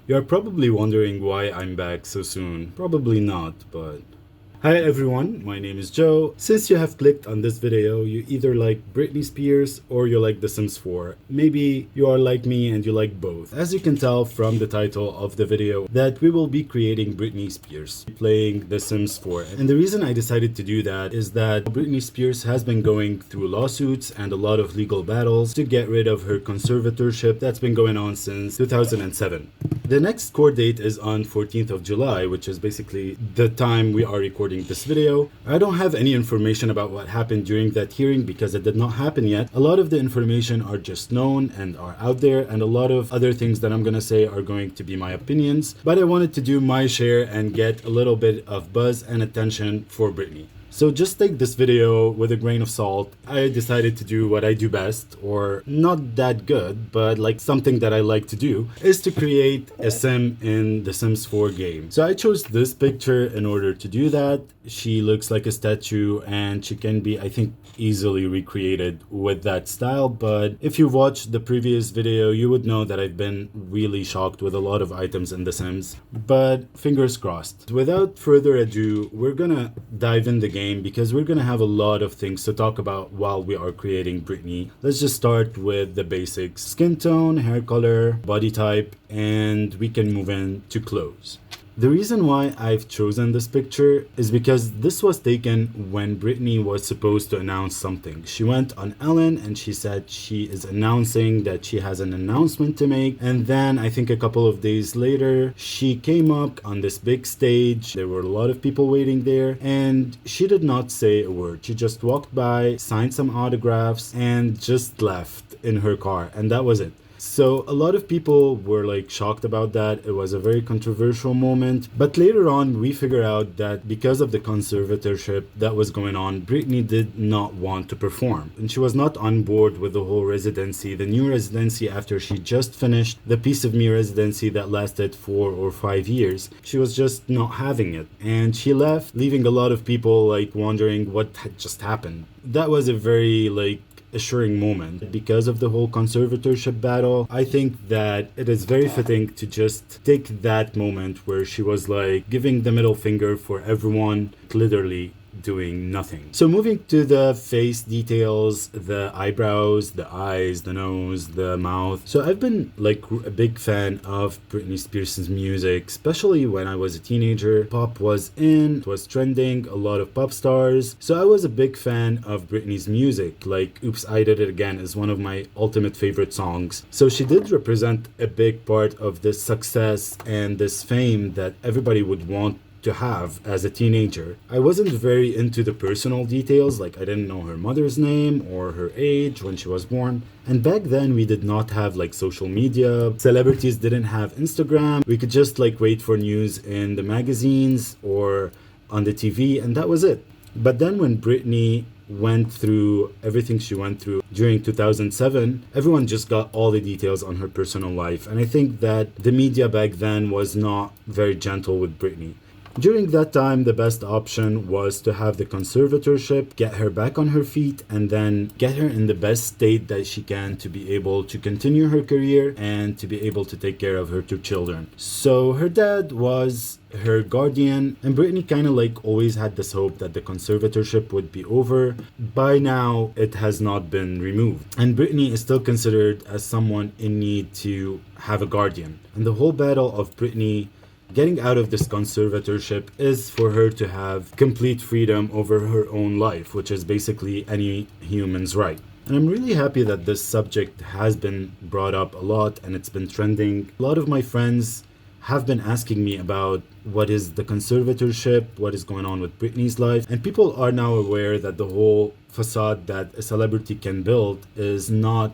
You're probably wondering why I'm back so soon. Probably not, but... Hi everyone, my name is Joe. Since you have clicked on this video, you either like Britney Spears or you like The Sims 4. Maybe you are like me and you like both. As you can tell from the title of the video that we will be creating Britney Spears, playing The Sims 4. And the reason I decided to do that is that Britney Spears has been going through lawsuits and a lot of legal battles to get rid of her conservatorship that's been going on since 2007. The next court date is on 14th of July, which is basically the time we are recording this video. I don't have any information about what happened during that hearing because it did not happen yet. A lot of the information are just known and are out there, and a lot of other things that I'm gonna say are going to be my opinions, but I wanted to do my share and get a little bit of buzz and attention for Britney. So just take this video with a grain of salt. I decided to do what I do best, or not that good, but like something that I like to do, is to create a sim in the Sims 4 game. So I chose this picture in order to do that. She looks like a statue and she can be, I think, easily recreated with that style. But if you watched the previous video, you would know that I've been really shocked with a lot of items in The Sims. But fingers crossed. Without further ado, we're gonna dive in the game because we're gonna have a lot of things to talk about while we are creating Britney. Let's just start with the basics: skin tone, hair color, body type, and we can move in to clothes. The reason why I've chosen this picture is because this was taken when Britney was supposed to announce something. She went on Ellen and she said she is announcing that she has an announcement to make. And then I think a couple of days later, she came up on this big stage. There were a lot of people waiting there and she did not say a word. She just walked by, signed some autographs, and just left in her car. And that was it. So a lot of people were like shocked about that. It was a very controversial moment. But later on, we figured out that because of the conservatorship that was going on, Britney did not want to perform. And she was not on board with the whole residency, the new residency after she just finished the Piece of Me residency that lasted 4 or 5 years. She was just not having it. And she left, leaving a lot of people like wondering what had just happened. That was a very assuring moment. Because of the whole conservatorship battle, I think that it is very fitting to just take that moment where she was like giving the middle finger for everyone, literally doing nothing. So moving to the face details, the eyebrows, the eyes, the nose, the mouth. So I've been like a big fan of Britney Spears' music, especially when I was a teenager. Pop was in, it was trending, a lot of pop stars. So I was a big fan of Britney's music. Like Oops, I Did It Again is one of my ultimate favorite songs. So she did represent a big part of this success and this fame that everybody would want to have as a teenager. I wasn't very into the personal details, like I didn't know her mother's name or her age when she was born. And back then we did not have like social media. Celebrities didn't have Instagram. We could just like wait for news in the magazines or on the TV, and that was it. But then when Britney went through everything she went through during 2007, everyone just got all the details on her personal life. And I think that the media back then was not very gentle with Britney. During that time, the best option was to have the conservatorship, get her back on her feet, and then get her in the best state that she can to be able to continue her career and to be able to take care of her 2 children. So her dad was her guardian, and Britney kind of like always had this hope that the conservatorship would be over. By now, it has not been removed. And Britney is still considered as someone in need to have a guardian. And the whole battle of Britney getting out of this conservatorship is for her to have complete freedom over her own life, which is basically any human's right. And I'm really happy that this subject has been brought up a lot and it's been trending. A lot of my friends have been asking me about what is the conservatorship, what is going on with Britney's life, and people are now aware that the whole facade that a celebrity can build is not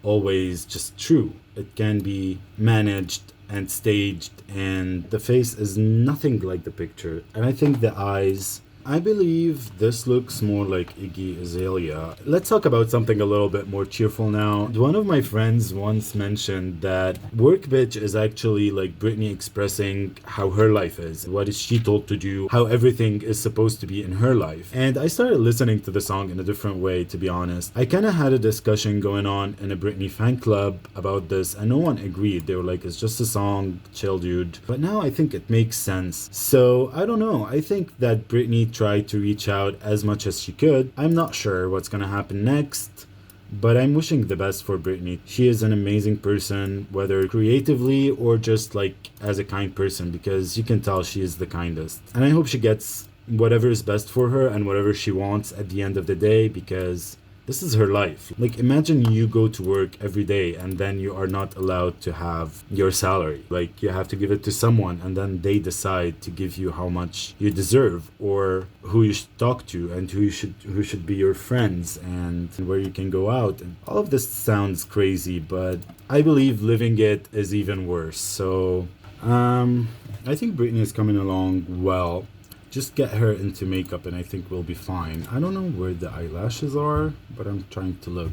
always just true. It can be managed and staged, and the face is nothing like the picture. And I think the eyes I believe this looks more like Iggy Azalea. Let's talk about something a little bit more cheerful now. One of my friends once mentioned that Work Bitch is actually like Britney expressing how her life is, what is she told to do, how everything is supposed to be in her life. And I started listening to the song in a different way, to be honest. I kind of had a discussion going on in a Britney fan club about this, and no one agreed. They were like, it's just a song, chill dude. But now I think it makes sense. So I don't know. I think that Britney tried to reach out as much as she could. I'm not sure what's gonna happen next, but I'm wishing the best for Britney. She is an amazing person, whether creatively or just like as a kind person, because you can tell she is the kindest. And I hope she gets whatever is best for her and whatever she wants at the end of the day, because this is her life. Like, imagine you go to work every day and then you are not allowed to have your salary. Like, you have to give it to someone and then they decide to give you how much you deserve, or who you should talk to, and who should be your friends, and where you can go out. And all of this sounds crazy, but I believe living it is even worse. So, I think Britney is coming along well. Just get her into makeup and I think we'll be fine. I don't know where the eyelashes are, but I'm trying to look.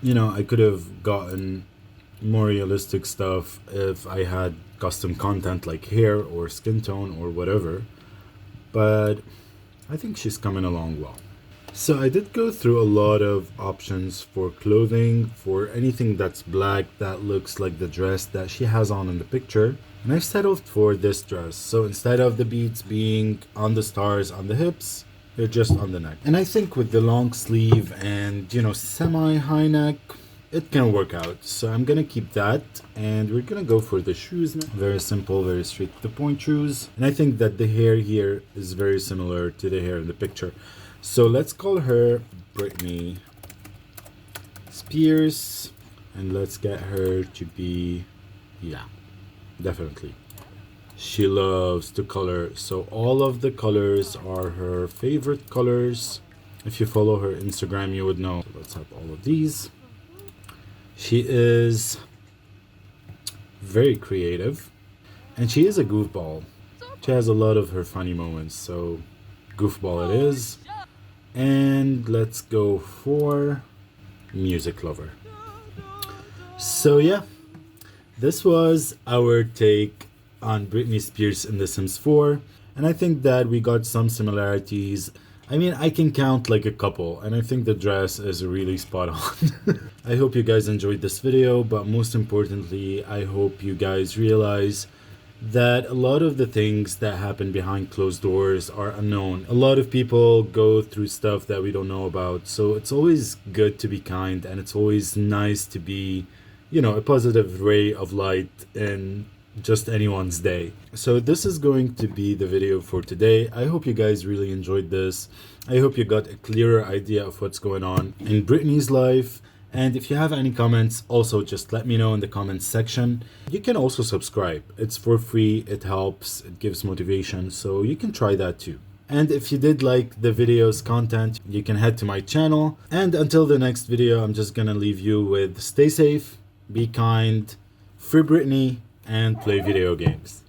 You know, I could have gotten more realistic stuff if I had custom content like hair or skin tone or whatever, but I think she's coming along well. So I did go through a lot of options for clothing, for anything that's black that looks like the dress that she has on in the picture. And I've settled for this dress. So instead of the beads being on the stars on the hips, they're just on the neck. And I think with the long sleeve and, you know, semi-high neck, it can work out. So I'm gonna keep that, and we're gonna go for the shoes now. Very simple, very straight to the point shoes. And I think that the hair here is very similar to the hair in the picture. So let's call her Britney Spears, and let's get her to be, yeah, definitely. She loves to color, so all of the colors are her favorite colors. If you follow her Instagram, you would know. So let's have all of these. She is very creative, and she is a goofball. She has a lot of her funny moments, so goofball it is. And let's go for music lover. So yeah, this was our take on Britney Spears in The Sims 4, and I think that we got some similarities. I mean, I can count like a couple, and I think the dress is really spot on. I hope you guys enjoyed this video, but most importantly, I hope you guys realize that a lot of the things that happen behind closed doors are unknown. A lot of people go through stuff that we don't know about, so it's always good to be kind, and it's always nice to be, you know, a positive ray of light in just anyone's day. So this is going to be the video for today. I hope you guys really enjoyed this. I hope you got a clearer idea of what's going on in Britney's life. And if you have any comments, also just let me know in the comments section. You can also subscribe. It's for free, it helps, it gives motivation, so you can try that too. And if you did like the video's content, you can head to my channel. And until the next video, I'm just gonna leave you with stay safe, be kind, free Britney, and play video games.